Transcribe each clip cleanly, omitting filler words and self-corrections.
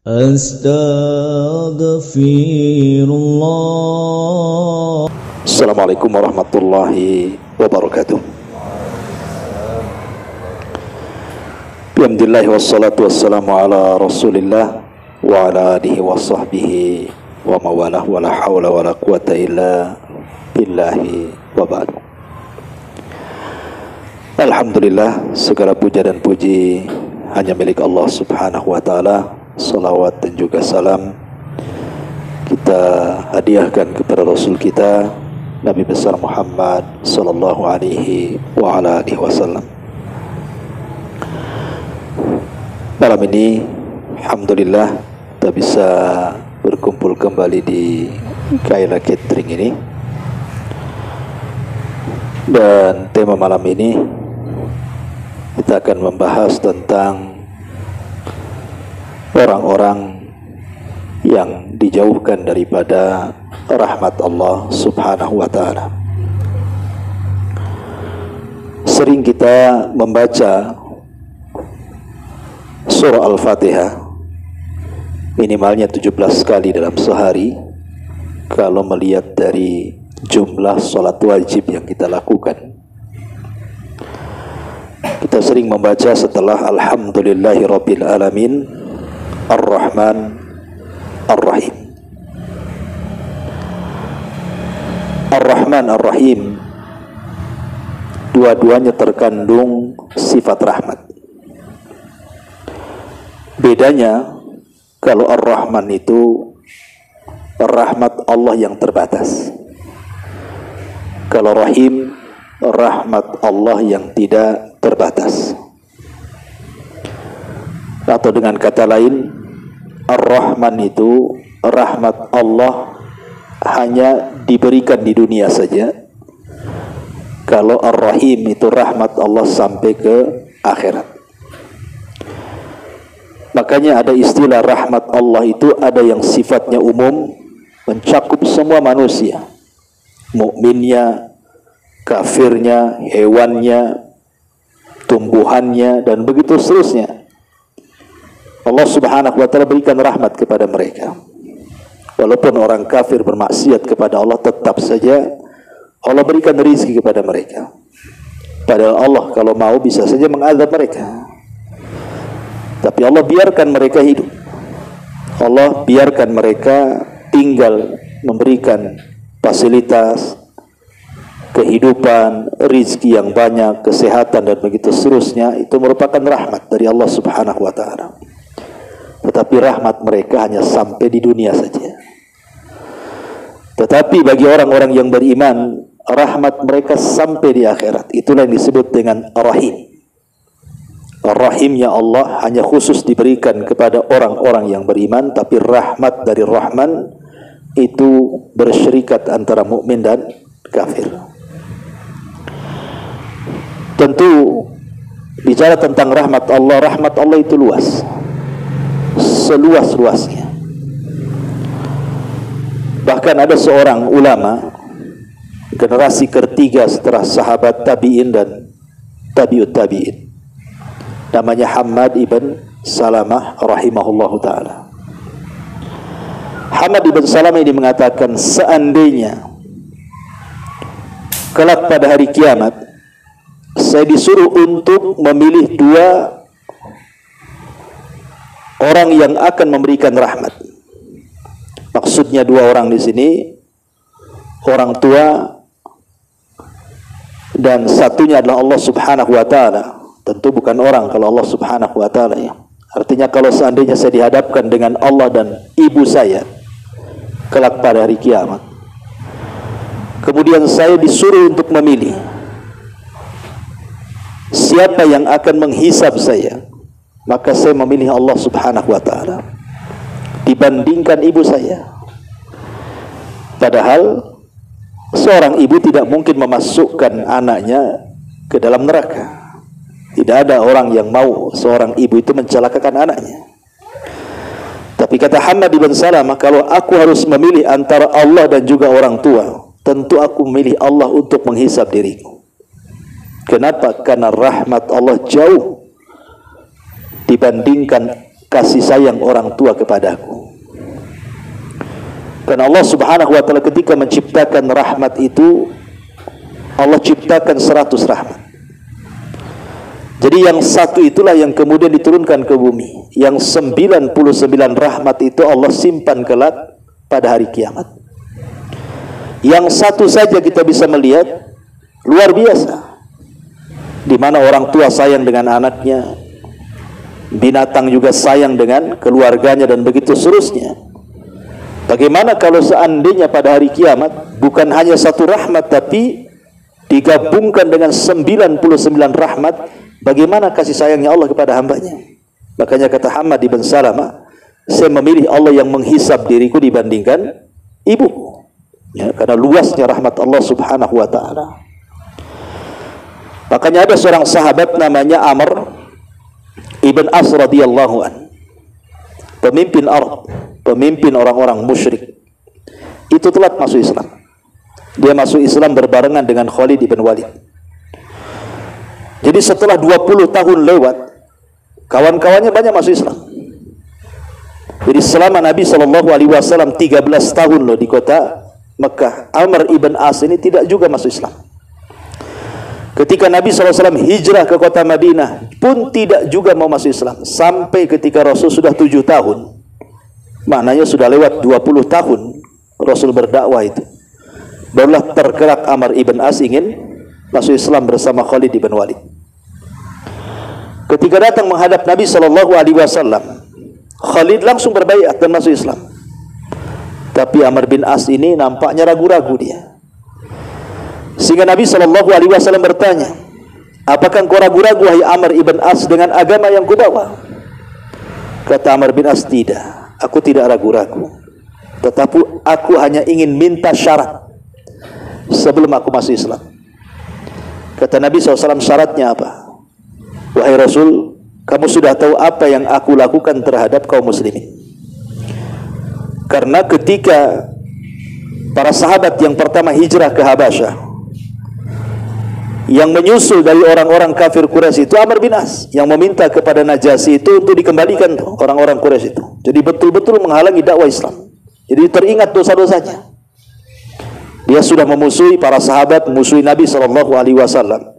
Astaghfirullah. Assalamualaikum warahmatullahi wabarakatuh. Alhamdulillah wassalatu wassalamu ala Rasulillah wa ala alihi wa sahbihi wa mawalah wa la hawla wa la quwata illa billahi wa ba'du. Alhamdulillah, segala puja dan puji hanya milik Allah Subhanahu wa taala. Salawat dan juga salam kita hadiahkan kepada Rasul kita Nabi besar Muhammad sallallahu alaihi wa ala alihi wasallam. Malam ini alhamdulillah kita bisa berkumpul kembali di Kaila Catering ini. Dan tema malam ini kita akan membahas tentang orang-orang yang dijauhkan daripada rahmat Allah Subhanahu wa taala. Sering kita membaca surah Al-Fatihah minimalnya 17 kali dalam sehari kalau melihat dari jumlah salat wajib yang kita lakukan. Kita sering membaca setelah Alhamdulillahirabbil alamin Ar-Rahman Ar-Rahim. Ar-Rahman Ar-Rahim dua-duanya terkandung sifat rahmat. Bedanya kalau Ar-Rahman itu rahmat Allah yang terbatas. Kalau Rahim rahmat Allah yang tidak terbatas. Atau dengan kata lain, Ar-Rahman itu rahmat Allah hanya diberikan di dunia saja. Kalau Ar-Rahim itu rahmat Allah sampai ke akhirat. Makanya ada istilah rahmat Allah itu ada yang sifatnya umum, mencakup semua manusia, mukminnya, kafirnya, hewannya, tumbuhannya, dan begitu seterusnya. Allah Subhanahu wa taala berikan rahmat kepada mereka. Walaupun orang kafir bermaksiat kepada Allah, tetap saja Allah berikan rezeki kepada mereka. Padahal Allah kalau mau bisa saja mengazab mereka. Tapi Allah biarkan mereka hidup. Allah biarkan mereka tinggal, memberikan fasilitas, kehidupan, rezeki yang banyak, kesehatan, dan begitu seterusnya. Itu merupakan rahmat dari Allah Subhanahu wa taala. Tetapi rahmat mereka hanya sampai di dunia saja. Tetapi bagi orang-orang yang beriman, rahmat mereka sampai di akhirat. Itulah yang disebut dengan Ar-Rahim. Ar-Rahimnya Allah hanya khusus diberikan kepada orang-orang yang beriman, tapi rahmat dari Rahman itu bersyirikat antara mukmin dan kafir. Tentu bicara tentang rahmat Allah itu luas, seluas-luasnya. Bahkan ada seorang ulama generasi ketiga setelah sahabat tabi'in dan tabi'ut tabi'in, namanya Hammad ibn Salamah rahimahullahu ta'ala. Hammad ibn Salamah ini mengatakan, seandainya kelak pada hari kiamat saya disuruh untuk memilih dua orang yang akan memberikan rahmat. Maksudnya dua orang di sini, orang tua dan satunya adalah Allah Subhanahu wa taala. Tentu bukan orang kalau Allah Subhanahu wa taala ya. Artinya kalau seandainya saya dihadapkan dengan Allah dan ibu saya kelak pada hari kiamat, kemudian saya disuruh untuk memilih siapa yang akan menghisab saya, maka saya memilih Allah Subhanahu wa taala dibandingkan ibu saya. Padahal seorang ibu tidak mungkin memasukkan anaknya ke dalam neraka. Tidak ada orang yang mau seorang ibu itu mencelakakan anaknya. Tapi kata Hammad ibn Salamah, kalau aku harus memilih antara Allah dan juga orang tua, tentu aku memilih Allah untuk menghisab diriku. Kenapa? Karena rahmat Allah jauh dibandingkan kasih sayang orang tua kepadaku. Karena Allah Subhanahu wa taala ketika menciptakan rahmat itu, Allah ciptakan 100 rahmat. Jadi yang satu itulah yang kemudian diturunkan ke bumi. Yang 99 rahmat itu Allah simpan kelak pada hari kiamat. Yang satu saja kita bisa melihat luar biasa, di mana orang tua sayang dengan anaknya, binatang juga sayang dengan keluarganya, dan begitu seterusnya. Bagaimana kalau seandainya pada hari kiamat bukan hanya satu rahmat tapi digabungkan dengan 99 rahmat? Bagaimana kasih sayangnya Allah kepada hambanya? Makanya kata Hamad ibn Salamah, saya memilih Allah yang menghisab diriku dibandingkan ibuku, ya, karena luasnya rahmat Allah Subhanahu wa ta'ala. Makanya ada seorang sahabat namanya Amr ibn As radhiyallahu an, pemimpin Arab, pemimpin orang-orang musyrik. Itu telat masuk Islam. Dia masuk Islam berbarengan dengan Khalid ibn Walid. Jadi setelah 20 tahun lewat, kawan-kawannya banyak masuk Islam. Jadi selama Nabi SAW 13 tahun loh di kota Mekah, Amr ibn As ini tidak juga masuk Islam. Ketika Nabi SAW hijrah ke kota Madinah pun tidak juga mau masuk Islam. Sampai ketika Rasul sudah 7 tahun, maknanya sudah lewat 20 tahun Rasul berdakwah itu, barulah tergerak Amr ibn As ingin masuk Islam bersama Khalid ibn Walid. Ketika datang menghadap Nabi SAW, Khalid langsung berbaiat dan masuk Islam. Tapi Amr bin As ini nampaknya ragu-ragu dia. Sehingga Nabi SAW bertanya, apakah engkau ragu-ragu wahai Amr ibn As dengan agama yang kubawa? Kata Amr bin As, tidak, aku tidak ragu-ragu, tetapi aku hanya ingin minta syarat sebelum aku masuk Islam. Kata Nabi SAW, syaratnya apa? Wahai Rasul, kamu sudah tahu apa yang aku lakukan terhadap kaum muslimin. Karena ketika para sahabat yang pertama hijrah ke Habasyah, yang menyusul dari orang-orang kafir Quraisy itu Amr bin As, yang meminta kepada Najasyi itu untuk dikembalikan orang-orang Quraisy itu. Jadi betul-betul menghalangi dakwah Islam. Jadi teringat dosa-dosanya. Dia sudah memusuhi para sahabat, memusuhi Nabi SAW.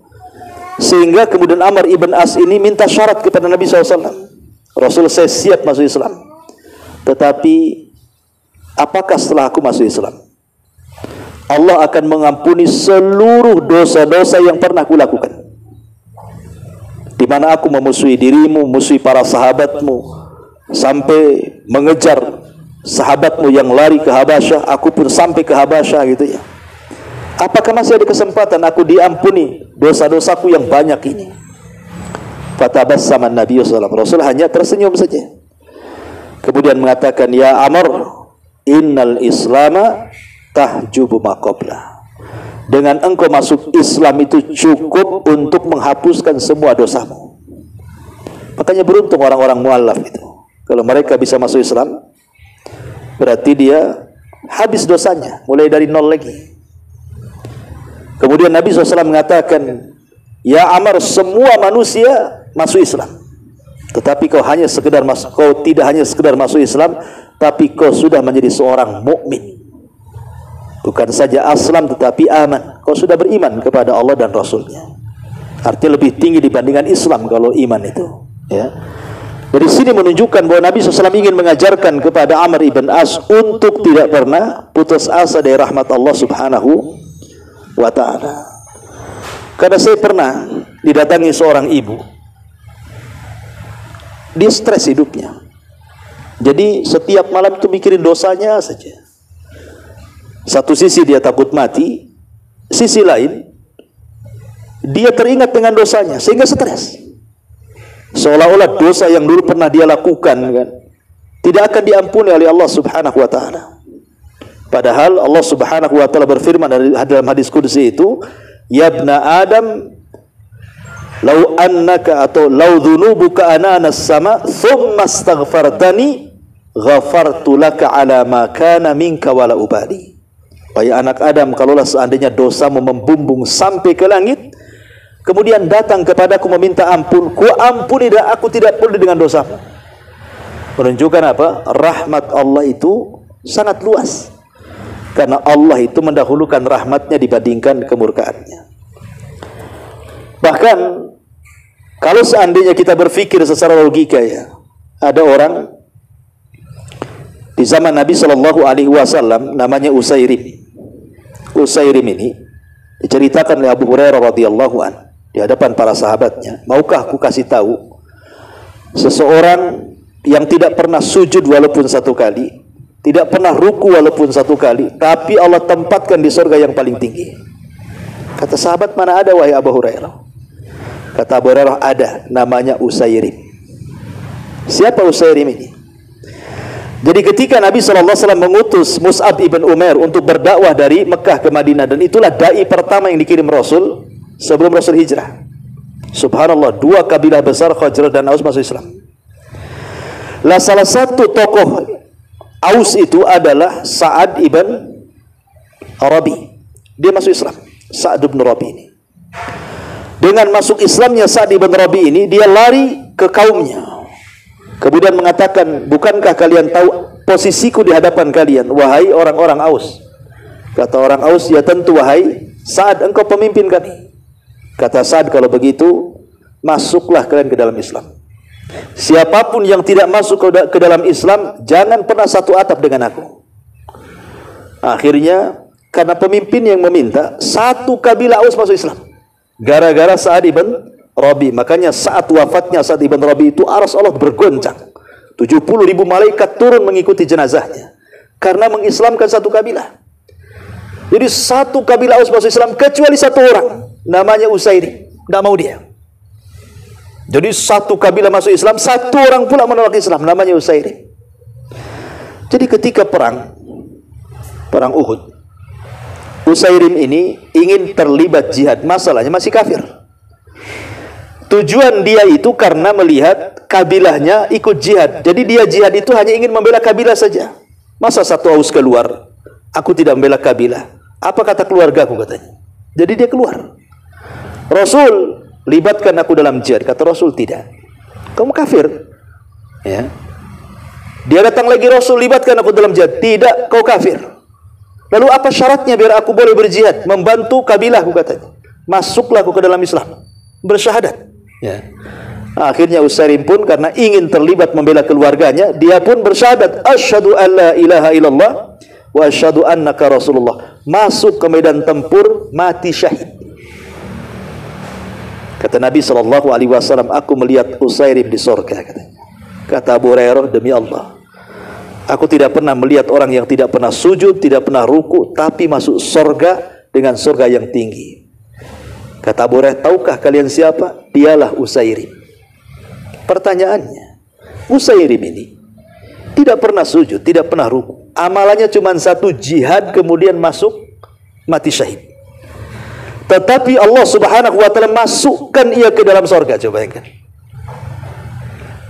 Sehingga kemudian Amr ibn As ini minta syarat kepada Nabi SAW. Rasul, saya siap masuk Islam, tetapi apakah setelah aku masuk Islam Allah akan mengampuni seluruh dosa-dosa yang pernah aku lakukan, di mana aku memusuhi dirimu, memusuhi para sahabatmu, sampai mengejar sahabatmu yang lari ke Habasyah, aku pun sampai ke Habasyah gitu ya. Apakah masih ada kesempatan aku diampuni dosa-dosaku yang banyak ini? Fatabassama Nabi sallallahu alaihi wasallam, Rasul hanya tersenyum saja. Kemudian mengatakan, ya Amr, innal islama tahjubu ma qabla. Dengan engkau masuk Islam itu cukup untuk menghapuskan semua dosamu. Makanya beruntung orang-orang mu'allaf itu. Kalau mereka bisa masuk Islam, berarti dia habis dosanya, mulai dari nol lagi. Kemudian Nabi SAW mengatakan, ya Amr, semua manusia masuk Islam, tetapi kau hanya sekedar masuk, kau tidak hanya sekedar masuk Islam, tapi kau sudah menjadi seorang mukmin. Bukan saja aslam, tetapi aman. Kau sudah beriman kepada Allah dan Rasulnya. Artinya lebih tinggi dibandingkan Islam kalau iman itu. Ya. Dari sini menunjukkan bahwa Nabi SAW ingin mengajarkan kepada Amr ibn As untuk tidak pernah putus asa dari rahmat Allah Subhanahu wa ta'ala. Karena saya pernah didatangi seorang ibu, dia stres hidupnya. Jadi setiap malam itu mikirin dosanya saja. Satu sisi dia takut mati, sisi lain dia teringat dengan dosanya sehingga stres. Seolah-olah dosa yang dulu pernah dia lakukan kan, tidak akan diampuni oleh Allah Subhanahu wa ta'ala. Padahal Allah Subhanahu wa ta'ala berfirman dalam hadis qudsi itu, ya ibna Adam, lau annaka atau lau dhunubuka ananas sama thumma astaghfartani ghafartu laka ala ma kana minka wala ubali. Wahai anak Adam, kalaulah seandainya dosamu membumbung sampai ke langit, kemudian datang kepadaku meminta ampun, ku ampuni dan aku tidak peduli dengan dosamu. Menunjukkan apa? Rahmat Allah itu sangat luas. Karena Allah itu mendahulukan rahmatnya dibandingkan kemurkaannya. Bahkan kalau seandainya kita berpikir secara logika ya, ada orang di zaman Nabi Shallallahu Alaihi Wasallam namanya Usairim. Usairim ini diceritakan oleh Abu Hurairah radhiyallahu an di hadapan para sahabatnya. Maukah aku kasih tahu seseorang yang tidak pernah sujud walaupun satu kali, tidak pernah ruku walaupun satu kali, tapi Allah tempatkan di surga yang paling tinggi. Kata sahabat, mana ada wahai Abu Hurairah? Kata Abu Hurairah, ada, namanya Usairim. Siapa Usairim ini? Jadi ketika Nabi SAW mengutus Mus'ab ibn Umair untuk berdakwah dari Mekah ke Madinah, dan itulah da'i pertama yang dikirim Rasul sebelum Rasul hijrah. Subhanallah, dua kabilah besar Khazraj dan Aus masuk Islam. Lah salah satu tokoh Aus itu adalah Sa'ad ibn Rabi. Dia masuk Islam, Sa'ad ibn Rabi ini. Dengan masuk Islamnya Sa'ad ibn Rabi ini, dia lari ke kaumnya. Kemudian mengatakan, bukankah kalian tahu posisiku di hadapan kalian, wahai orang-orang Aus? Kata orang Aus, ya tentu wahai Sa'ad, engkau pemimpin kami. Kata Sa'ad, kalau begitu masuklah kalian ke dalam Islam. Siapapun yang tidak masuk ke dalam Islam, jangan pernah satu atap dengan aku. Akhirnya karena pemimpin yang meminta, satu kabilah Aus masuk Islam gara-gara Sa'ad ibn Rabi. Makanya saat wafatnya Sa'ad ibn Rabi itu arsy Allah bergoncang. 70.000 malaikat turun mengikuti jenazahnya karena mengislamkan satu kabilah. Jadi satu kabilah Aus masuk Islam kecuali satu orang namanya Usairim, tidak mau dia. Jadi satu kabilah masuk Islam, satu orang pula menolak Islam, namanya Usairim. Jadi ketika perang Uhud, Usairim ini ingin terlibat jihad, masalahnya masih kafir. Tujuan dia itu karena melihat kabilahnya ikut jihad. Jadi dia jihad itu hanya ingin membela kabilah saja. Masa satu Aus keluar, aku tidak membela kabilah. Apa kata keluarga aku, katanya. Jadi dia keluar. Rasul, libatkan aku dalam jihad. Kata Rasul, tidak. Kamu kafir. Ya. Dia datang lagi, Rasul, libatkan aku dalam jihad. Tidak, kau kafir. Lalu apa syaratnya biar aku boleh berjihad? Membantu kabilahku, katanya. Masuklah aku ke dalam Islam, bersyahadat. Ya. Akhirnya Usairim pun karena ingin terlibat membela keluarganya, dia pun bersyahadat, asyhadu an la ilaha illallah wa asyhadu annaka rasulullah. Masuk ke medan tempur, mati syahid. Kata Nabi SAW, aku melihat Usairim di surga, katanya. Kata Abu Hurairah, demi Allah, aku tidak pernah melihat orang yang tidak pernah sujud, tidak pernah ruku, tapi masuk surga dengan surga yang tinggi. Kata Abu Hurairah, tahukah kalian siapa? Dialah Usairim. Pertanyaannya, Usairim ini tidak pernah sujud, tidak pernah ruku. Amalannya cuma satu, jihad, kemudian masuk, mati syahid. Tetapi Allah Subhanahu wa ta'ala masukkan ia ke dalam surga. Coba bayangkan.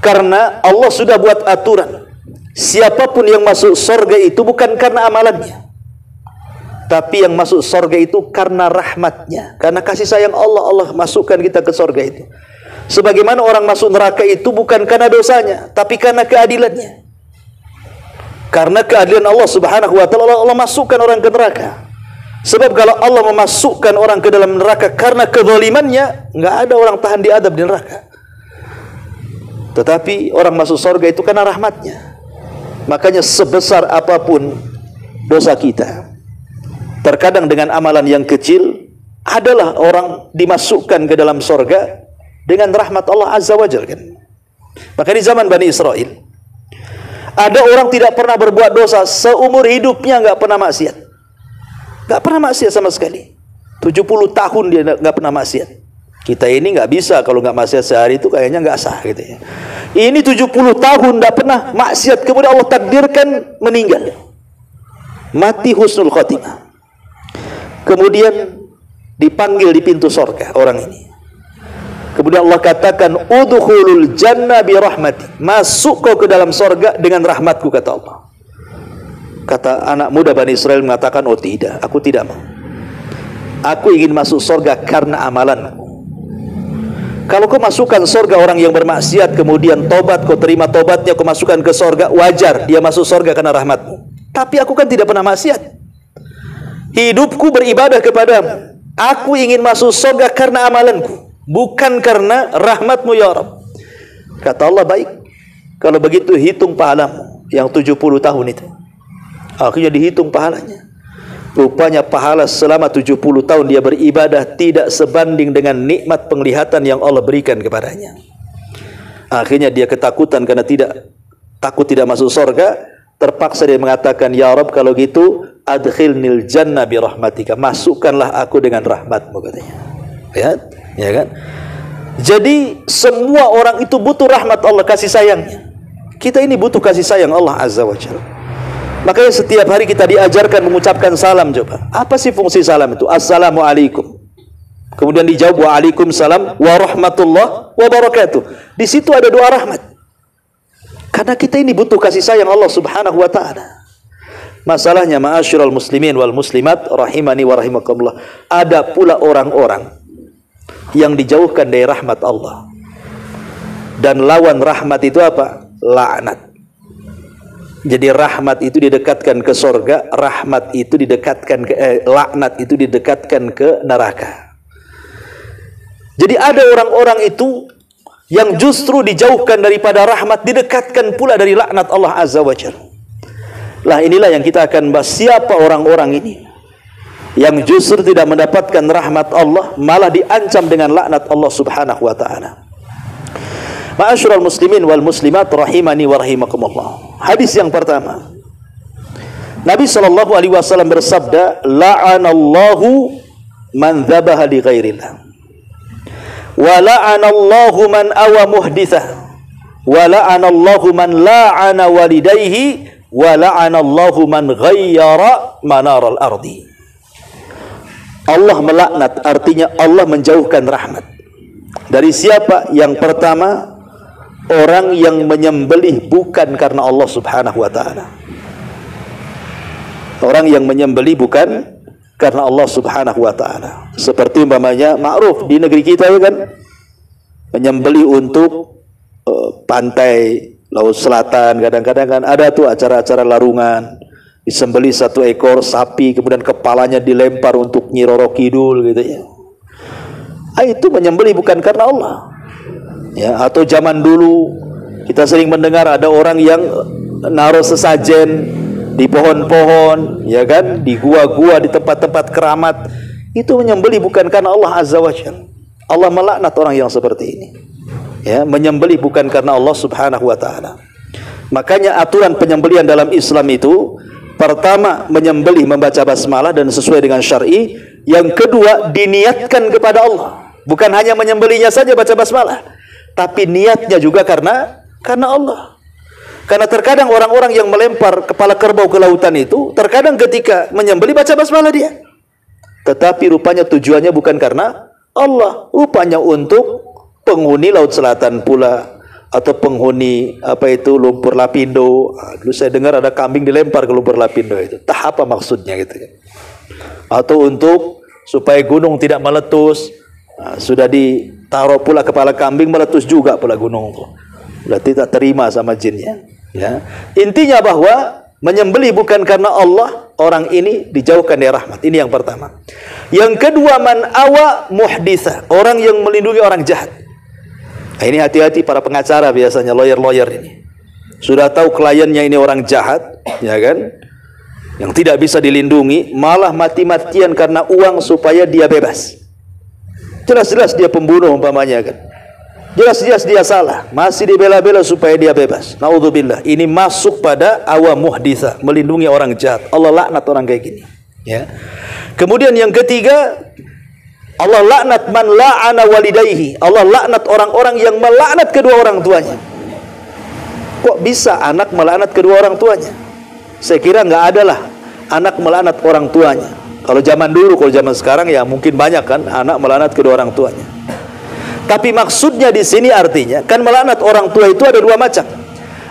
Karena Allah sudah buat aturan, siapapun yang masuk surga itu bukan karena amalannya, tapi yang masuk surga itu karena rahmatnya, karena kasih sayang Allah. Allah masukkan kita ke surga itu. Sebagaimana orang masuk neraka itu bukan karena dosanya, tapi karena keadilannya. Karena keadilan Allah Subhanahu wa ta'ala, Allah masukkan orang ke neraka. Sebab kalau Allah memasukkan orang ke dalam neraka karena kezalimannya, nggak ada orang tahan diadab di neraka. Tetapi orang masuk surga itu karena rahmatnya. Makanya sebesar apapun dosa kita, terkadang dengan amalan yang kecil, adalah orang dimasukkan ke dalam surga dengan rahmat Allah Azza wa Jalla, kan? Maka di zaman Bani Israel, ada orang tidak pernah berbuat dosa, seumur hidupnya nggak pernah maksiat. Nggak pernah maksiat sama sekali. 70 tahun dia nggak pernah maksiat. Kita ini nggak bisa, kalau nggak maksiat sehari itu kayaknya nggak sah gitu ya. Ini 70 tahun nggak pernah maksiat, kemudian Allah takdirkan meninggal, mati husnul khotimah. Kemudian dipanggil di pintu surga orang ini. Kemudian Allah katakan, udkhulul jannah bi rahmati, masuk kau ke dalam surga dengan rahmatku, kata Allah. Kata anak muda Bani Israel mengatakan, oh tidak, aku tidak mau. Aku ingin masuk surga karena amalanku. Kalau kau masukkan surga orang yang bermaksiat, kemudian tobat, kau terima tobatnya, kau masukkan ke surga, wajar dia masuk surga karena rahmatmu. Tapi aku kan tidak pernah maksiat. Hidupku beribadah kepadamu. Aku ingin masuk surga karena amalanku, bukan karena rahmatmu ya Rabb. Kata Allah, baik. Kalau begitu hitung pahalamu yang 70 tahun itu. Akhirnya dihitung pahalanya. Rupanya pahala selama 70 tahun dia beribadah tidak sebanding dengan nikmat penglihatan yang Allah berikan kepadanya. Akhirnya dia ketakutan karena takut tidak masuk surga. Terpaksa dia mengatakan, ya Rabb, kalau gitu adkhilnil jannah bi rahmatika, masukkanlah aku dengan rahmatmu, katanya. Ya kan? Jadi semua orang itu butuh rahmat Allah, kasih sayangnya. Kita ini butuh kasih sayang Allah Azza wa Jalla. Makanya setiap hari kita diajarkan mengucapkan salam. Coba, apa sih fungsi salam itu? Assalamualaikum. Kemudian dijawab waalaikumsalam warahmatullah wabarakatuh. Di situ ada doa rahmat. Karena kita ini butuh kasih sayang Allah Subhanahu wa taala. Masalahnya, ma'asyiral muslimin wal muslimat rahimani wa rahimakumullah, ada pula orang-orang yang dijauhkan dari rahmat Allah. Dan lawan rahmat itu apa? Laknat. Jadi rahmat itu didekatkan ke surga, rahmat itu didekatkan ke laknat itu didekatkan ke neraka. Jadi ada orang-orang itu yang justru dijauhkan daripada rahmat, didekatkan pula dari laknat Allah Azza wa Jalla. Lah inilah yang kita akan bahas, siapa orang-orang ini yang justru tidak mendapatkan rahmat Allah, malah diancam dengan laknat Allah Subhanahu wa taala. Ma'asyiral muslimin wal muslimat rahimani wa rahimakumullah. Hadis yang pertama, Nabi sallallahu alaihi wasallam bersabda, la'anallahu man dzabaha li ghairillah wa la'anallahu man awa muhditsah wa la'anallahu man la'ana walidayhi wa la'anallahu man ghayyara manaral ardi. Allah melaknat, artinya Allah menjauhkan rahmat. Dari siapa? Yang pertama, orang yang menyembelih bukan karena Allah Subhanahu wa taala. Orang yang menyembelih bukan karena Allah Subhanahu wa taala. Seperti umpamanya ma'ruf di negeri kita ya kan, menyembelih untuk pantai Laut Selatan, kadang-kadang kan ada tuh acara-acara larungan, disembelih satu ekor sapi, kemudian kepalanya dilempar untuk Nyi Roro Kidul gitu ya. Itu menyembelih bukan karena Allah. Ya, atau zaman dulu kita sering mendengar ada orang yang naruh sesajen di pohon-pohon, ya kan, di gua-gua, di tempat-tempat keramat. Itu menyembelih bukan karena Allah Azza wa Jalla. Allah melaknat orang yang seperti ini. Ya, menyembelih bukan karena Allah Subhanahu wa taala. Makanya aturan penyembelihan dalam Islam itu, pertama menyembelih membaca basmalah dan sesuai dengan syar'i. Yang kedua, diniatkan kepada Allah. Bukan hanya menyembelihnya saja baca basmalah, tapi niatnya juga karena Allah. Karena terkadang orang-orang yang melempar kepala kerbau ke lautan itu, terkadang ketika menyembelih baca basmalah dia, tetapi rupanya tujuannya bukan karena Allah, rupanya untuk penghuni Laut Selatan pula, atau penghuni lumpur lapindo. Dulu saya dengar ada kambing dilempar ke lumpur lapindo itu. Entah apa maksudnya gitu kan. Atau untuk supaya gunung tidak meletus. Sudah ditaruh pula kepala kambing, meletus juga pula gunung itu. Berarti tak terima sama jinnya. Ya. Intinya bahwa menyembelih bukan karena Allah, orang ini dijauhkan dari rahmat. Ini yang pertama. Yang kedua, man awa muhditsa, orang yang melindungi orang jahat. Nah, ini hati-hati para pengacara, biasanya lawyer-lawyer ini. Sudah tahu kliennya ini orang jahat, ya kan? Yang tidak bisa dilindungi, malah mati-matian karena uang supaya dia bebas. Jelas-jelas dia pembunuh umpamanya kan. Jelas-jelas dia salah, masih dibela-bela supaya dia bebas. Naudzubillah. Ini masuk pada awa muhditsa, melindungi orang jahat. Allah laknat orang kayak gini. Ya. Kemudian yang ketiga, Allah laknat man la'ana walidayhi. Allah laknat orang-orang yang melaknat kedua orang tuanya. Kok bisa anak melaknat kedua orang tuanya? Saya kira nggak ada lah anak melaknat orang tuanya. Kalau zaman dulu, kalau zaman sekarang ya mungkin banyak kan anak melaknat kedua orang tuanya. Tapi maksudnya di sini artinya kan melaknat orang tua itu ada dua macam.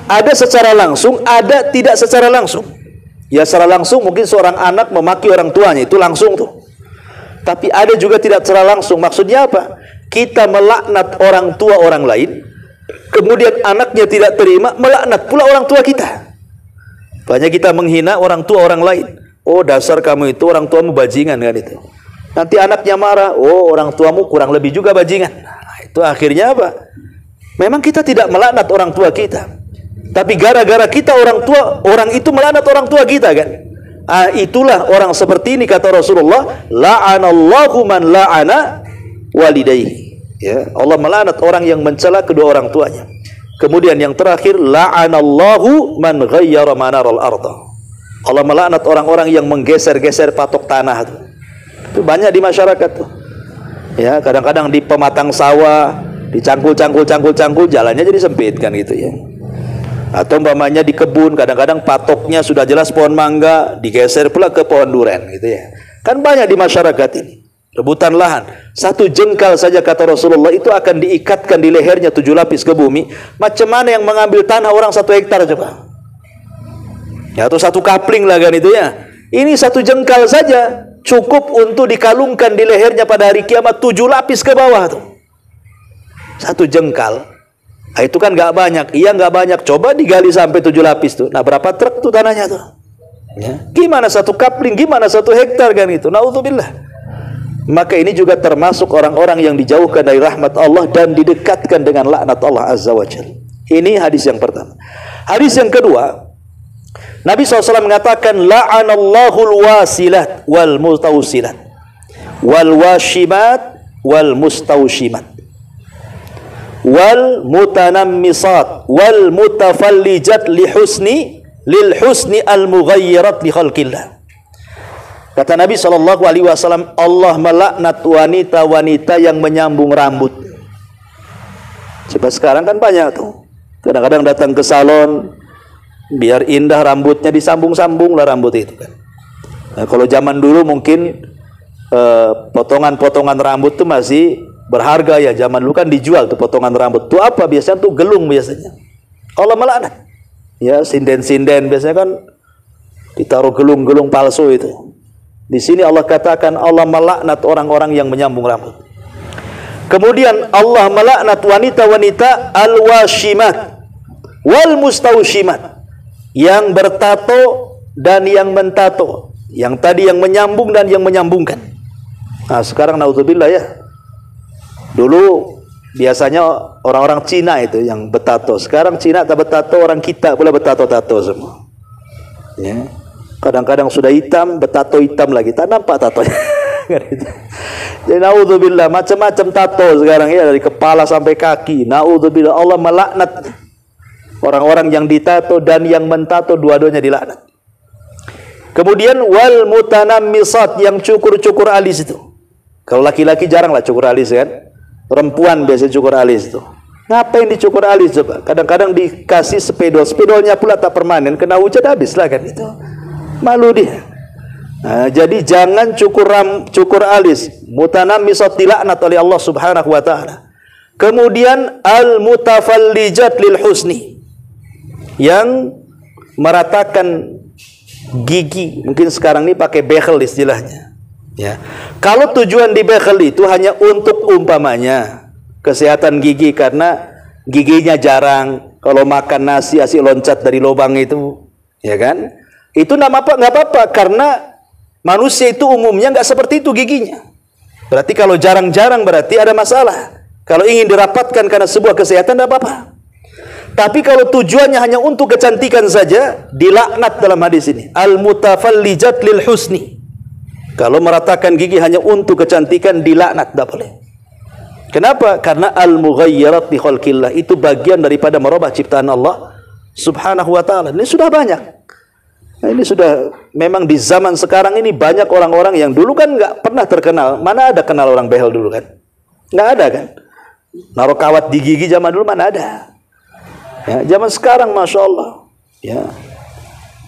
Ada secara langsung, ada tidak secara langsung. Ya secara langsung mungkin seorang anak memaki orang tuanya, itu langsung tuh. Tapi ada juga tidak secara langsung. Maksudnya apa? kita melaknat orang tua orang lain, kemudian anaknya tidak terima, melaknat pula orang tua kita. Banyak kita menghina orang tua orang lain. Oh, dasar kamu itu, orang tuamu bajingan kan itu. Nanti anaknya marah, oh orang tuamu kurang lebih juga bajingan. Nah, itu akhirnya apa? Memang kita tidak melaknat orang tua kita, tapi gara-gara kita orang tua, orang itu melaknat orang tua kita kan. Itulah orang seperti ini kata Rasulullah, la'anallahu man la'ana walidayhi. Ya, Allah melaknat orang yang mencela kedua orang tuanya. Kemudian yang terakhir, la'anallahu man ghayyara manaral arda. Allah melaknat orang-orang yang menggeser-geser patok tanah itu banyak di masyarakat tuh. Ya, kadang-kadang di pematang sawah dicangkul jalannya jadi sempit kan gitu ya. Atau umpamanya di kebun kadang-kadang patoknya sudah jelas pohon mangga digeser pula ke pohon duren gitu ya. Kan banyak di masyarakat ini. Rebutan lahan, 1 jengkal saja kata Rasulullah itu akan diikatkan di lehernya 7 lapis ke bumi. Macam mana yang mengambil tanah orang 1 hektar coba? Ya, atau 1 kapling lah kan itu ya. Ini 1 jengkal saja cukup untuk dikalungkan di lehernya pada hari kiamat 7 lapis ke bawah tuh. 1 jengkal. Nah, itu kan nggak banyak. Iya nggak banyak. Coba digali sampai 7 lapis tuh. Nah, berapa truk tuh tanahnya tuh? Ya. Gimana 1 kapling? Gimana 1 hektar kan itu? Naudzubillah. Maka ini juga termasuk orang-orang yang dijauhkan dari rahmat Allah dan didekatkan dengan laknat Allah Azza wa Jalla. Ini hadis yang pertama. Hadis yang kedua, Nabi SAW mengatakan, la'anallahul wasilat wal mustawsilat wal washimat wal mustawshimat wal mutanammisat wal mutafallijat lil husni al mughayyirat li khalqillah. Kata Nabi SAW, Allah melaknat wanita-wanita yang menyambung rambut. Coba sekarang kan banyak tuh. Kadang-kadang datang ke salon, biar indah rambutnya disambung-sambung lah rambut itu kan. Nah, kalau zaman dulu mungkin potongan-potongan rambut tuh masih berharga ya. Zaman dulu kan dijual tuh potongan rambut. Tuh apa biasanya tuh gelung biasanya. Allah melaknat. Ya, sinden-sinden biasanya kan ditaruh gelung-gelung palsu itu. Di sini Allah katakan Allah melaknat orang-orang yang menyambung rambut. Kemudian Allah melaknat wanita-wanita al-washimat wal mustawshimat, yang bertato dan yang mentato. Yang tadi yang menyambung dan yang menyambungkan. Nah, sekarang naudzubillah ya. Dulu biasanya orang-orang Cina itu yang bertato. Sekarang Cina tak bertato, orang kita pula bertato-tato semua. Ya. Kadang-kadang sudah hitam, bertato hitam lagi, tak nampak tatonya. Jadi naudzubillah, macam-macam tato sekarang ya, dari kepala sampai kaki. Naudzubillah, Allah melaknat orang-orang yang ditato dan yang mentato, dua-duanya dilaknat. Kemudian wal mutanammisat, yang cukur-cukur alis itu. Kalau laki-laki jarang lah cukur alis kan. Perempuan biasa cukur alis itu. Ngapain dicukur alis coba? Kadang-kadang dikasih spidol, spidolnya pula tak permanen, kena hujan habis lah kan itu. Malu dia. Nah, jadi jangan cukur alis. Mutanammisat dilaknat oleh Allah Subhanahu wa taala. Kemudian al mutafallijat lil husni, yang meratakan gigi. Mungkin sekarang ini pakai bekel istilahnya. Ya. Kalau tujuan di bekel itu hanya untuk umpamanya kesehatan gigi, karena giginya jarang, kalau makan nasi asik loncat dari lubang itu, ya kan? Itu nggak apa-apa, karena manusia itu umumnya nggak seperti itu giginya. Berarti kalau jarang-jarang berarti ada masalah. Kalau ingin dirapatkan karena sebuah kesehatan tidak apa-apa. Tapi kalau tujuannya hanya untuk kecantikan saja, dilaknat dalam hadis ini. Al-mutafallijat lil husni. Kalau meratakan gigi hanya untuk kecantikan, dilaknat, tidak boleh. Kenapa? Karena al-mughayyirat li khalqillah, itu bagian daripada merubah ciptaan Allah Subhanahu wa taala. Ini sudah banyak. Nah, ini sudah memang di zaman sekarang ini banyak orang-orang yang dulu kan nggak pernah terkenal. Mana ada kenal orang behel dulu kan? Nggak ada kan? Naruh kawat di gigi zaman dulu mana ada? Ya, zaman sekarang masya Allah, ya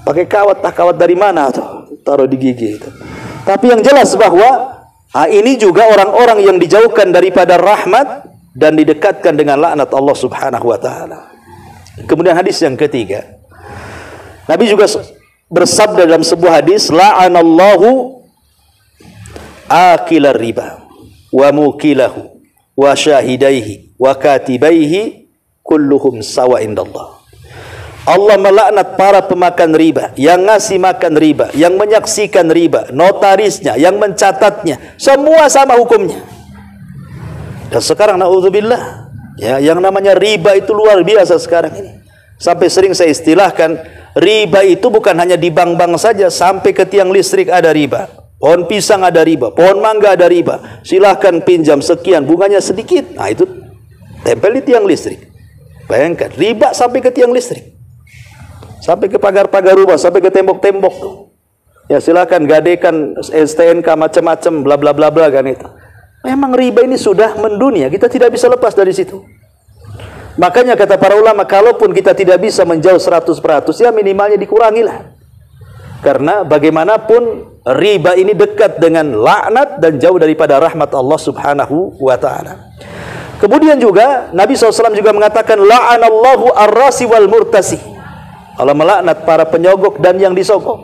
pakai kawat, kawat dari mana tuh? Taruh di gigi itu. Tapi yang jelas bahwa ini juga orang-orang yang dijauhkan daripada rahmat dan didekatkan dengan laknat Allah Subhanahu wa taala. Kemudian hadis yang ketiga, Nabi juga bersabda dalam sebuah hadis, la'anallahu akilar riba wa mukilahu wa syahidaihi wa katibaihi kulluhum sawa indallah. Allah melaknat para pemakan riba, yang ngasih makan riba, yang menyaksikan riba, notarisnya, yang mencatatnya, semua sama hukumnya. Dan sekarang naudzubillah, ya, yang namanya riba itu luar biasa sekarang ini. Sampai sering saya istilahkan, riba itu bukan hanya di bank-bank saja, sampai ke tiang listrik ada riba. Pohon pisang ada riba, pohon mangga ada riba. Silahkan pinjam sekian, bunganya sedikit. Nah, itu tempel di tiang listrik. Bayangkan, riba sampai ke tiang listrik. Sampai ke pagar-pagar rumah, sampai ke tembok-tembok tuh. Ya, silakan gadekan STNK macam-macam bla bla bla bla kan itu. Memang riba ini sudah mendunia, kita tidak bisa lepas dari situ. Makanya kata para ulama, kalaupun kita tidak bisa menjauh 100%, ya minimalnya dikurangilah. Karena bagaimanapun riba ini dekat dengan laknat dan jauh daripada rahmat Allah Subhanahu wa taala. Kemudian juga Nabi SAW juga mengatakan la'anallahu ar-rasi wal murtasi. Allah melaknat para penyogok dan yang disogok.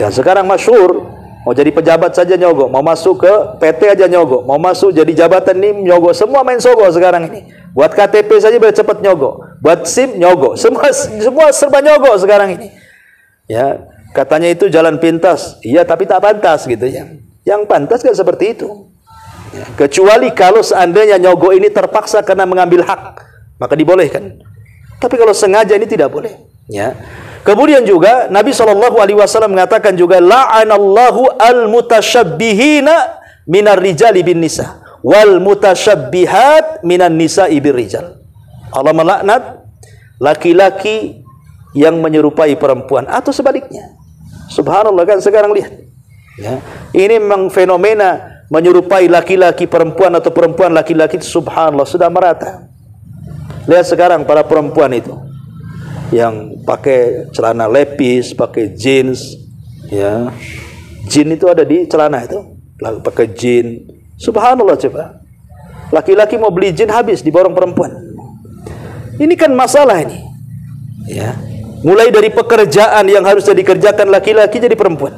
Dan sekarang masyhur, mau jadi pejabat saja nyogok, mau masuk ke PT aja nyogok, mau masuk jadi jabatan ini nyogok, semua main sogok sekarang ini. Buat KTP saja biar cepat nyogok, buat SIM nyogok, semua serba nyogok sekarang ini. Ya, katanya itu jalan pintas, iya tapi tak pantas gitu ya. Yang pantas kan seperti itu. Ya, kecuali kalau seandainya nyogok ini terpaksa karena mengambil hak, maka dibolehkan. Tapi kalau sengaja ini tidak boleh. Ya. Kemudian juga Nabi SAW mengatakan juga la'anallahu al-mutasyabbihina minar rijali bin nisa wal mutasyabbihat minan nisa'i bir rijal. Allah melaknat laki-laki yang menyerupai perempuan atau sebaliknya. Subhanallah, kan sekarang lihat. Ya. Ini memang fenomena menyerupai laki-laki perempuan atau perempuan laki-laki, subhanallah, sudah merata. Lihat sekarang para perempuan itu yang pakai celana lepis, pakai jeans, ya. Jin itu ada di celana itu, pakai jin. Subhanallah, coba. Laki-laki mau beli jin habis diborong perempuan. Ini kan masalah ini. Ya. Mulai dari pekerjaan yang harusnya dikerjakan laki-laki jadi perempuan.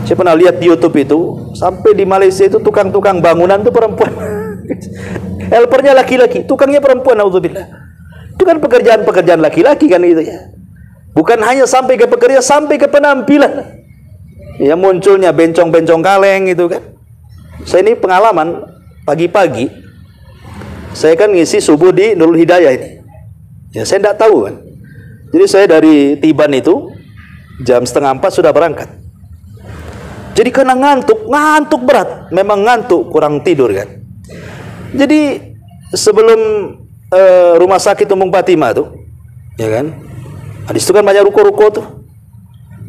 Saya pernah lihat di YouTube itu, sampai di Malaysia itu tukang-tukang bangunan itu perempuan. Helpernya laki-laki, tukangnya perempuan, naudzubillah. Itu kan pekerjaan-pekerjaan laki-laki kan gitu ya. Bukan hanya sampai ke pekerjaan, sampai ke penampilan. Ya, munculnya bencong-bencong kaleng gitu kan. Saya ini pengalaman pagi-pagi, saya kan ngisi subuh di Nurul Hidayah ini. Ya, saya tidak tahu kan. Jadi saya dari Tiban itu jam 3:30 sudah berangkat. Jadi karena ngantuk berat, memang ngantuk, kurang tidur kan. Jadi sebelum rumah sakit Ummul Fatimah tuh, ya kan, di situ kan banyak ruko-ruko tuh.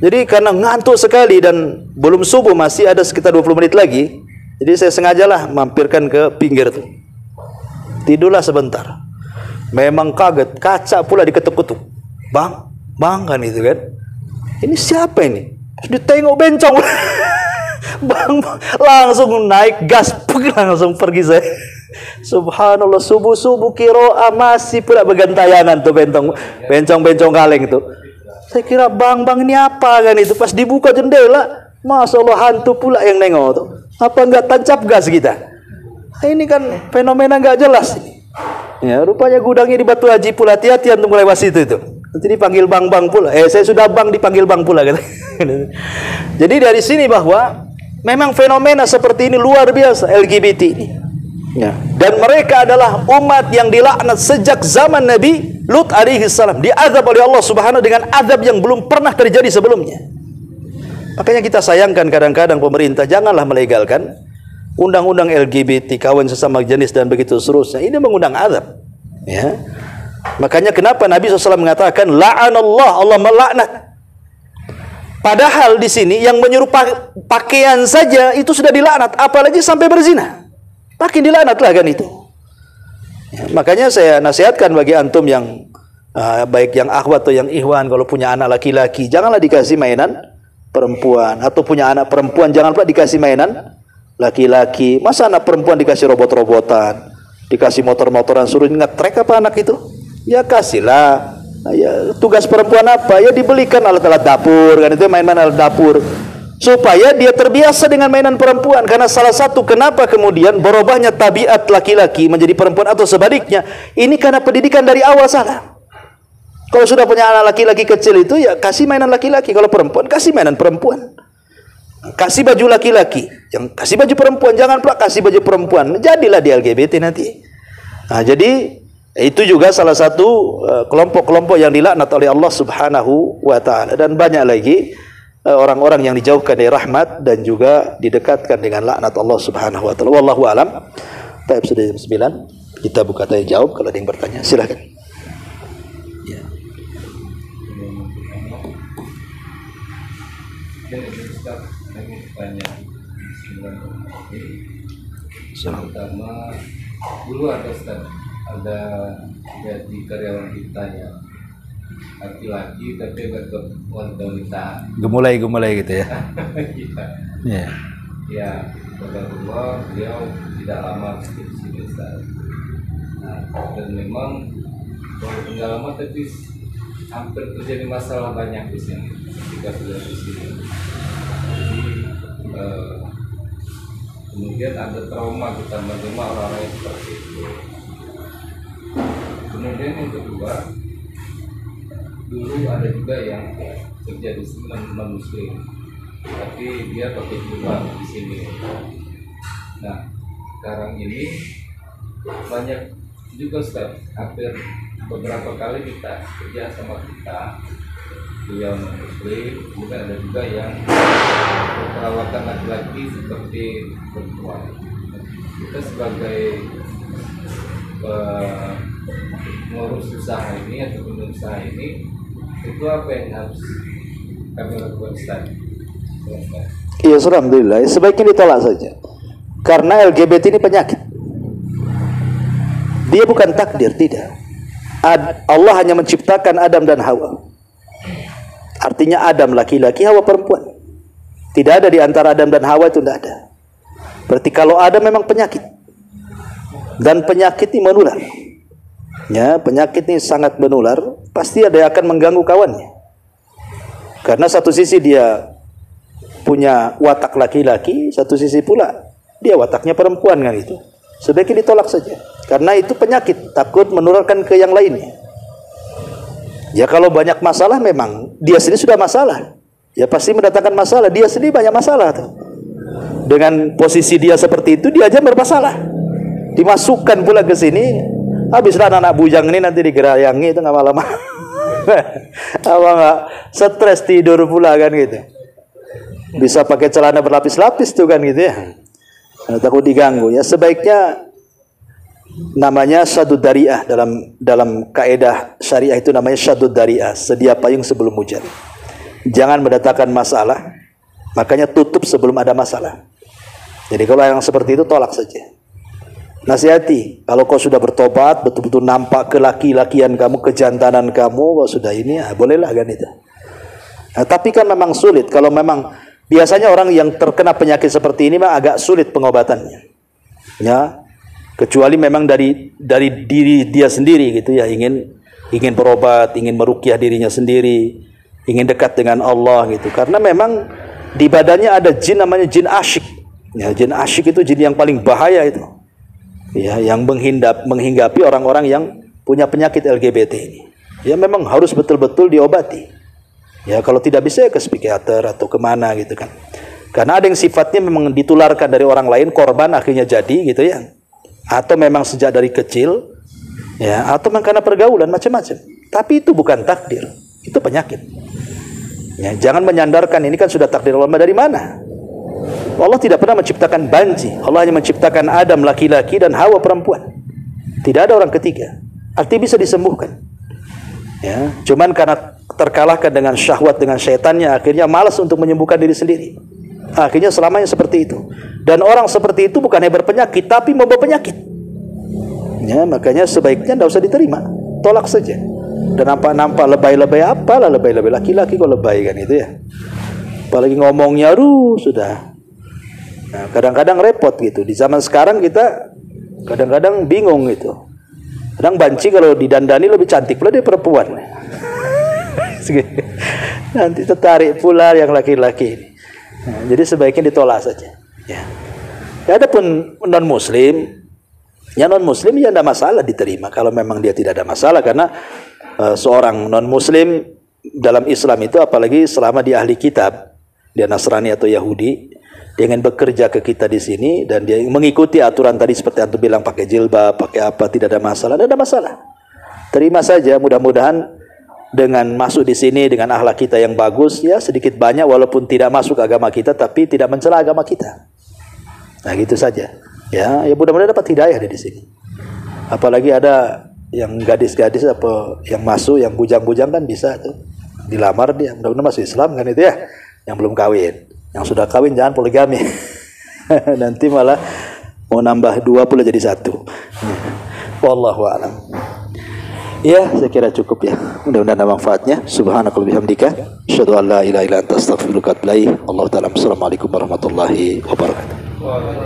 Jadi karena ngantuk sekali dan belum subuh, masih ada sekitar 20 menit lagi, jadi saya sengajalah mampirkan ke pinggir tuh. Tidurlah sebentar. Memang kaget, kaca pula diketuk-ketuk. Bang kan itu kan. Ini siapa ini? Ditengok bencong. Bang, langsung naik gas, langsung pergi saya. Subhanallah, subuh-subuh kiroa masih pula bergentayangan tuh bencong-bencong kaleng itu. Saya kira bang ini apa kan itu. Pas dibuka jendela, Masya Allah, hantu pula yang nengok tuh. Apa enggak tancap gas kita? Ini kan fenomena enggak jelas. Ya, rupanya gudangnya di Batu Haji pula. Hati-hati untuk melewat situ itu. Nanti dipanggil bang pula. Saya sudah dipanggil bang pula kata. Jadi dari sini bahwa memang fenomena seperti ini luar biasa, LGBT ini. Ya. Dan mereka adalah umat yang dilaknat sejak zaman Nabi Lut alaihi salam, diazab oleh Allah Subhanahu dengan azab yang belum pernah terjadi sebelumnya. Makanya kita sayangkan kadang-kadang pemerintah janganlah melegalkan undang-undang LGBT, kawin sesama jenis dan begitu seterusnya. Ini mengundang azab. Ya. Makanya kenapa Nabi SAW mengatakan la'anallah, Allah melaknat. Padahal di sini yang menyerupai pakaian saja itu sudah dilaknat, apalagi sampai berzina. Makin dilaknatlah kan itu. Ya, makanya saya nasihatkan bagi antum yang baik yang akhwat atau yang ikhwan, kalau punya anak laki-laki janganlah dikasih mainan perempuan, atau punya anak perempuan jangan pula dikasih mainan laki-laki. Masa anak perempuan dikasih robot-robotan, dikasih motor-motoran, suruh ngetrek apa anak itu? Ya kasihlah. Ya, tugas perempuan apa? Ya dibelikan alat-alat dapur kan, itu main-main alat dapur. supaya dia terbiasa dengan mainan perempuan. Karena salah satu kenapa kemudian berubahnya tabiat laki-laki menjadi perempuan atau sebaliknya, ini karena pendidikan dari awal salah. Kalau sudah punya anak laki-laki kecil itu, ya kasih mainan laki-laki. Kalau perempuan, kasih mainan perempuan. Kasih baju laki-laki, yang kasih baju perempuan, jangan pula kasih baju perempuan. Jadilah di LGBT nanti. Nah, jadi itu juga salah satu kelompok-kelompok yang dilaknat oleh Allah Subhanahu wa taala, dan banyak lagi orang-orang yang dijauhkan dari rahmat dan juga didekatkan dengan laknat Allah Subhanahu wa taala. Wallahu alam. Taib sudah jam 9. Kita buka tanya jawab, kalau ada yang bertanya silakan. Ya. Pertama, dulu ada gaji karyawan kita yang laki-laki tapi agak wanita. Gemulai gitu ya. Iya. Ya, Allah, beliau tidak lama di sini, Ustaz. Nah, dan memang walaupun tidak lama tapi hampir terjadi masalah banyak di sini ketika sudah di sini. Jadi kemudian ada trauma kita menerima orang-orang yang seperti itu. Kemudian yang kedua, dulu ada juga yang kerja di sini non muslim, tapi dia pakai jubah di sini. Nah, sekarang ini banyak juga, Ustaz, hampir beberapa kali kita kerja sama kita, beliau non muslim, kemudian ada juga yang perawatan laki-laki seperti perempuan. Kita sebagai pengurus usaha ini atau pengusaha ini, itu apa yang harus kami lakukan, Ustaz? Iya, alhamdulillah. Sebaiknya ditolak saja. Karena LGBT ini penyakit. Dia bukan takdir, tidak. Allah hanya menciptakan Adam dan Hawa. Artinya Adam laki-laki, Hawa perempuan. Tidak ada di antara Adam dan Hawa, itu tidak ada. Berarti kalau Adam memang penyakit. Dan penyakit ini menular. Ya, penyakit ini sangat menular. Pasti ada yang akan mengganggu kawannya. Karena satu sisi dia punya watak laki-laki, satu sisi pula dia wataknya perempuan, kan itu. Sebaiknya ditolak saja. Karena itu penyakit, takut menularkan ke yang lainnya. Ya kalau banyak masalah memang dia sendiri sudah masalah. Ya pasti mendatangkan masalah, dia sendiri banyak masalah tuh. Dengan posisi dia seperti itu, dia aja bermasalah. Dimasukkan pula ke sini, habislah anak-anak bujang ini nanti digerayangi itu nggak lama-lama. Apa nggak stres tidur pula kan gitu. Bisa pakai celana berlapis-lapis tuh kan gitu ya. Takut diganggu ya. Sebaiknya namanya syadud dari'ah, dalam kaidah syariah itu namanya syadud dari'ah, sedia payung sebelum hujan. Jangan mendatangkan masalah, makanya tutup sebelum ada masalah. Jadi kalau yang seperti itu tolak saja. Nasihati, kalau kau sudah bertobat, betul-betul nampak kelaki-lakian kamu, kejantanan kamu, kalau sudah ini, ya bolehlah kan itu. Nah, tapi kan memang sulit. Kalau memang biasanya orang yang terkena penyakit seperti ini memang agak sulit pengobatannya. Ya, kecuali memang dari diri dia sendiri gitu ya, ingin berobat, ingin meruqyah dirinya sendiri, ingin dekat dengan Allah gitu. Karena memang di badannya ada jin namanya jin asyik. Ya, jin asyik itu jin yang paling bahaya itu. Ya, yang menghinggapi orang-orang yang punya penyakit LGBT ini. Ya memang harus betul-betul diobati. Ya kalau tidak bisa ya ke psikiater atau kemana gitu kan. Karena ada yang sifatnya memang ditularkan dari orang lain, korban akhirnya jadi gitu ya. Atau memang sejak dari kecil, ya, atau memang karena pergaulan macam-macam. Tapi itu bukan takdir, itu penyakit. Ya, jangan menyandarkan ini kan sudah takdir Allah, dari mana? Allah tidak pernah menciptakan banci. Allah hanya menciptakan Adam laki-laki dan Hawa perempuan. Tidak ada orang ketiga. Artinya bisa disembuhkan. Ya, cuman karena terkalahkan dengan syahwat, dengan syaitannya, akhirnya malas untuk menyembuhkan diri sendiri. Akhirnya selamanya seperti itu. Dan orang seperti itu bukannya berpenyakit, tapi membawa penyakit. Ya, makanya sebaiknya tidak usah diterima, tolak saja. Dan nampak lebay-lebay, apalah lebay-lebay, laki-laki kok lebay kan itu ya. Apalagi ngomongnya, sudah. Nah, kadang-kadang repot gitu. Di zaman sekarang kita kadang-kadang bingung gitu. Kadang banci kalau didandani lebih cantik pula dia perempuan. Nanti tertarik pula yang laki-laki ini. Nah, jadi sebaiknya ditolak saja. Ya. Adapun non muslim, ya non muslim ya tidak masalah diterima kalau memang dia tidak ada masalah, karena seorang non muslim dalam Islam itu, apalagi selama dia ahli kitab, dia Nasrani atau Yahudi, dia ingin bekerja ke kita di sini dan dia mengikuti aturan tadi seperti antum bilang, pakai jilbab, pakai apa, tidak ada masalah, tidak ada masalah. Terima saja, mudah-mudahan dengan masuk di sini dengan akhlak kita yang bagus, ya sedikit banyak walaupun tidak masuk agama kita tapi tidak mencela agama kita. Nah gitu saja. Ya mudah-mudahan dapat hidayah di sini. Apalagi ada yang gadis-gadis apa yang masuk, yang bujang-bujang kan bisa tuh dilamar dia, mudah-mudahan masuk Islam kan itu ya, yang belum kawin. Yang sudah kawin jangan poligami. Nanti malah mau nambah 2 pula jadi 1. Wallahu a'lam. Ya, saya kira cukup ya. Mudah-mudahan ada manfaatnya. Subhanakallahumma bihamdika, asyhadu an la ilaha illa anta, astaghfiruka wa atubu ilaik. Allahu ta'ala. Assalamualaikum warahmatullahi wabarakatuh.